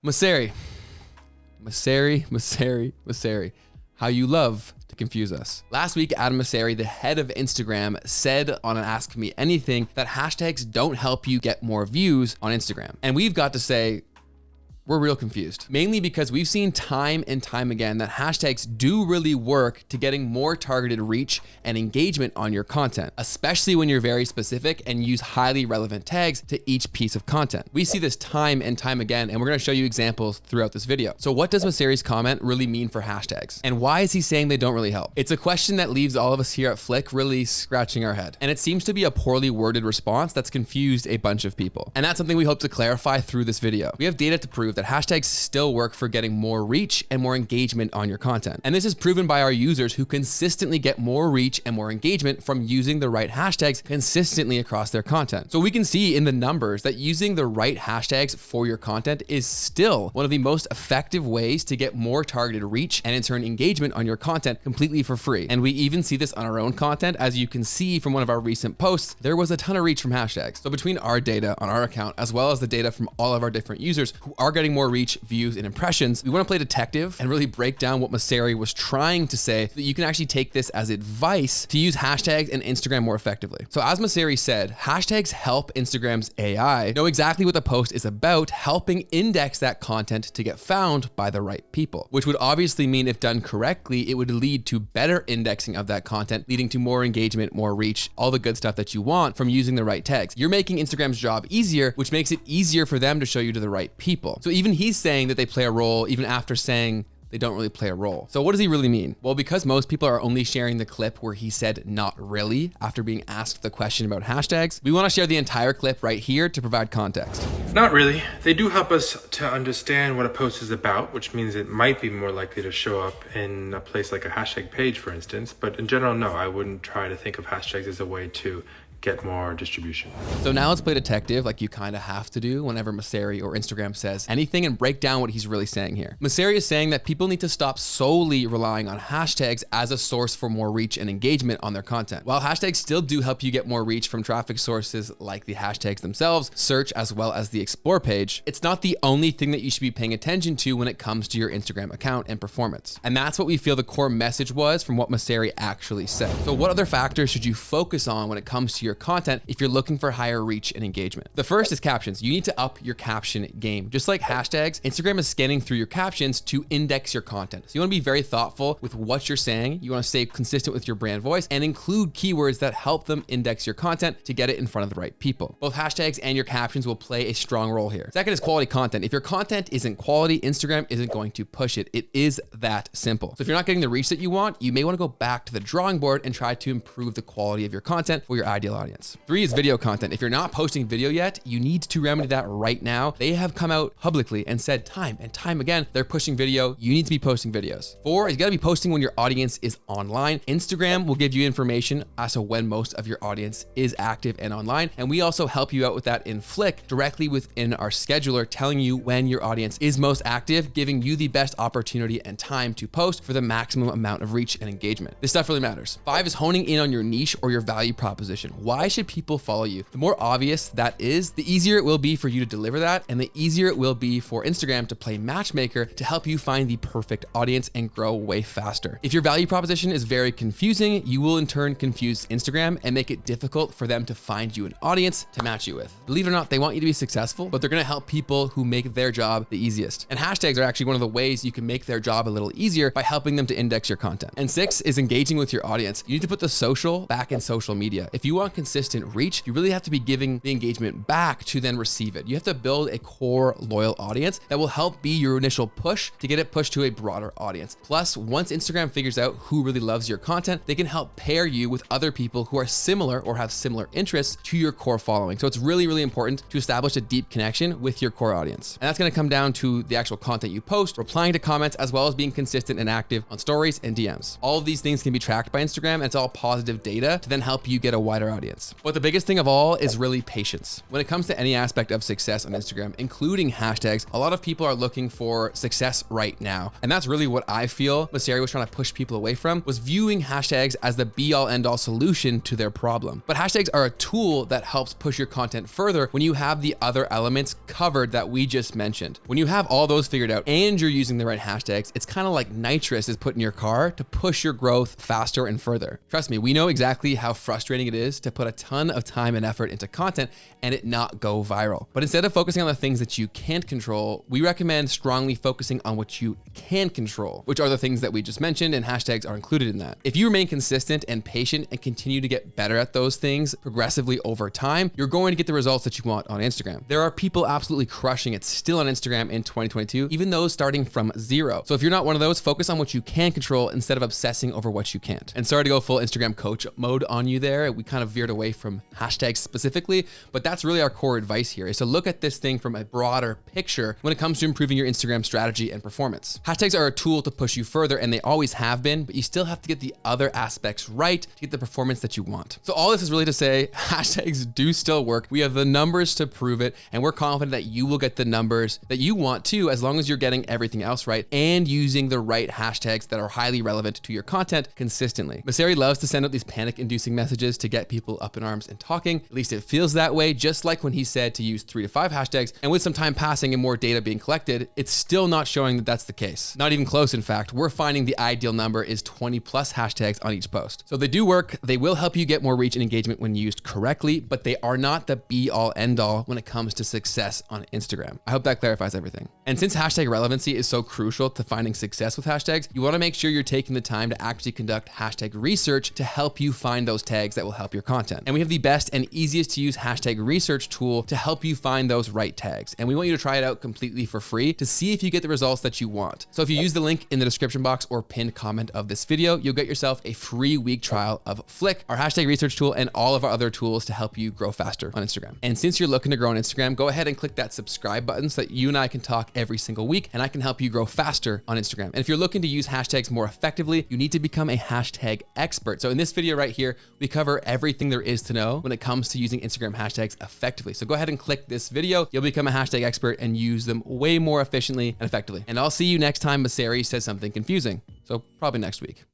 Mosseri. Mosseri. How you love to confuse us. Last week, Adam Mosseri, the head of Instagram, said on an Ask Me Anything that hashtags don't help you get more views on Instagram. And we've got to say, we're real confused, mainly because we've seen time and time again that hashtags do really work to getting more targeted reach and engagement on your content, especially when you're very specific and use highly relevant tags to each piece of content. We see this time and time again, and we're gonna show you examples throughout this video. So what does Mosseri's comment really mean for hashtags? And why is he saying they don't really help? It's a question that leaves all of us here at Flick really scratching our head. And it seems to be a poorly worded response that's confused a bunch of people. And that's something we hope to clarify through this video. We have data to prove that hashtags still work for getting more reach and more engagement on your content. And this is proven by our users who consistently get more reach and more engagement from using the right hashtags consistently across their content. So we can see in the numbers that using the right hashtags for your content is still one of the most effective ways to get more targeted reach and in turn engagement on your content completely for free. And we even see this on our own content. As you can see from one of our recent posts, there was a ton of reach from hashtags. So between our data on our account, as well as the data from all of our different users who are getting more reach, views, and impressions, we want to play detective and really break down what Mosseri was trying to say so that you can actually take this as advice to use hashtags and Instagram more effectively. So as Mosseri said, hashtags help Instagram's AI know exactly what the post is about, helping index that content to get found by the right people, which would obviously mean if done correctly, it would lead to better indexing of that content, leading to more engagement, more reach, all the good stuff that you want from using the right tags. You're making Instagram's job easier, which makes it easier for them to show you to the right people. So even he's saying that they play a role even after saying they don't really play a role. So what does he really mean? Well, because most people are only sharing the clip where he said not really after being asked the question about hashtags, we want to share the entire clip right here to provide context. Not really. They do help us to understand what a post is about, which means it might be more likely to show up in a place like a hashtag page, for instance. But in general, no, I wouldn't try to think of hashtags as a way to get more distribution. So now let's play detective like you kind of have to do whenever Mosseri or Instagram says anything and break down what he's really saying here. Mosseri is saying that people need to stop solely relying on hashtags as a source for more reach and engagement on their content. While hashtags still do help you get more reach from traffic sources like the hashtags themselves, search, as well as the explore page, it's not the only thing that you should be paying attention to when it comes to your Instagram account and performance. And that's what we feel the core message was from what Mosseri actually said. So what other factors should you focus on when it comes to your content if you're looking for higher reach and engagement? The first is captions. You need to up your caption game. Just like hashtags, Instagram is scanning through your captions to index your content. So you want to be very thoughtful with what you're saying. You want to stay consistent with your brand voice and include keywords that help them index your content to get it in front of the right people. Both hashtags and your captions will play a strong role here. Second is quality content. If your content isn't quality, Instagram isn't going to push it. It is that simple. So if you're not getting the reach that you want, you may want to go back to the drawing board and try to improve the quality of your content for your ideal audience. 3 is video content. If you're not posting video yet, you need to remedy that right now. They have come out publicly and said time and time again, they're pushing video. You need to be posting videos. 4 is you gotta be posting when your audience is online. Instagram will give you information as to when most of your audience is active and online. And we also help you out with that in Flick directly within our scheduler, telling you when your audience is most active, giving you the best opportunity and time to post for the maximum amount of reach and engagement. This stuff really matters. 5 is honing in on your niche or your value proposition. Why should people follow you? The more obvious that is, the easier it will be for you to deliver that, and the easier it will be for Instagram to play matchmaker to help you find the perfect audience and grow way faster. If your value proposition is very confusing, you will in turn confuse Instagram and make it difficult for them to find you an audience to match you with. Believe it or not, they want you to be successful, but they're gonna help people who make their job the easiest. And hashtags are actually one of the ways you can make their job a little easier by helping them to index your content. And 6 is engaging with your audience. You need to put the social back in social media. If you want consistent reach, you really have to be giving the engagement back to then receive it. You have to build a core loyal audience that will help be your initial push to get it pushed to a broader audience. Plus, once Instagram figures out who really loves your content, they can help pair you with other people who are similar or have similar interests to your core following. So it's really, really important to establish a deep connection with your core audience. And that's gonna come down to the actual content you post, replying to comments, as well as being consistent and active on stories and DMs. All of these things can be tracked by Instagram, and it's all positive data to then help you get a wider audience. audience. But the biggest thing of all is really patience. When it comes to any aspect of success on Instagram, including hashtags, a lot of people are looking for success right now. And that's really what I feel Mosseri was trying to push people away from, was viewing hashtags as the be all end all solution to their problem. But hashtags are a tool that helps push your content further when you have the other elements covered that we just mentioned. When you have all those figured out and you're using the right hashtags, it's kind of like nitrous is put in your car to push your growth faster and further. Trust me, we know exactly how frustrating it is to put a ton of time and effort into content and it not go viral. But instead of focusing on the things that you can't control, we recommend strongly focusing on what you can control, which are the things that we just mentioned, and hashtags are included in that. If you remain consistent and patient and continue to get better at those things progressively over time, you're going to get the results that you want on Instagram. There are people absolutely crushing it still on Instagram in 2022, even those starting from zero. So if you're not one of those, focus on what you can control instead of obsessing over what you can't. And sorry to go full Instagram coach mode on you there. We kind of veered away from hashtags specifically, but that's really our core advice here, is to look at this thing from a broader picture when it comes to improving your Instagram strategy and performance. Hashtags are a tool to push you further, and they always have been, but you still have to get the other aspects right to get the performance that you want. So all this is really to say, hashtags do still work. We have the numbers to prove it, and we're confident that you will get the numbers that you want to, as long as you're getting everything else right and using the right hashtags that are highly relevant to your content consistently. Mosseri loves to send out these panic-inducing messages to get people up in arms and talking. At least it feels that way, just like when he said to use 3 to 5 hashtags, and with some time passing and more data being collected, it's still not showing that that's the case. Not even close, in fact. We're finding the ideal number is 20 plus hashtags on each post. So they do work. They will help you get more reach and engagement when used correctly, but they are not the be all end all when it comes to success on Instagram. I hope that clarifies everything. And since hashtag relevancy is so crucial to finding success with hashtags, you want to make sure you're taking the time to actually conduct hashtag research to help you find those tags that will help your content. And we have the best and easiest to use hashtag research tool to help you find those right tags. And we want you to try it out completely for free to see if you get the results that you want. So if you use the link in the description box or pinned comment of this video, you'll get yourself a free week trial of Flick, our hashtag research tool, and all of our other tools to help you grow faster on Instagram. And since you're looking to grow on Instagram, go ahead and click that subscribe button so that you and I can talk every single week and I can help you grow faster on Instagram. And if you're looking to use hashtags more effectively, you need to become a hashtag expert. So in this video right here, we cover everything there is to know when it comes to using Instagram hashtags effectively. So go ahead and click this video. You'll become a hashtag expert and use them way more efficiently and effectively. And I'll see you next time Mosseri says something confusing. So probably next week.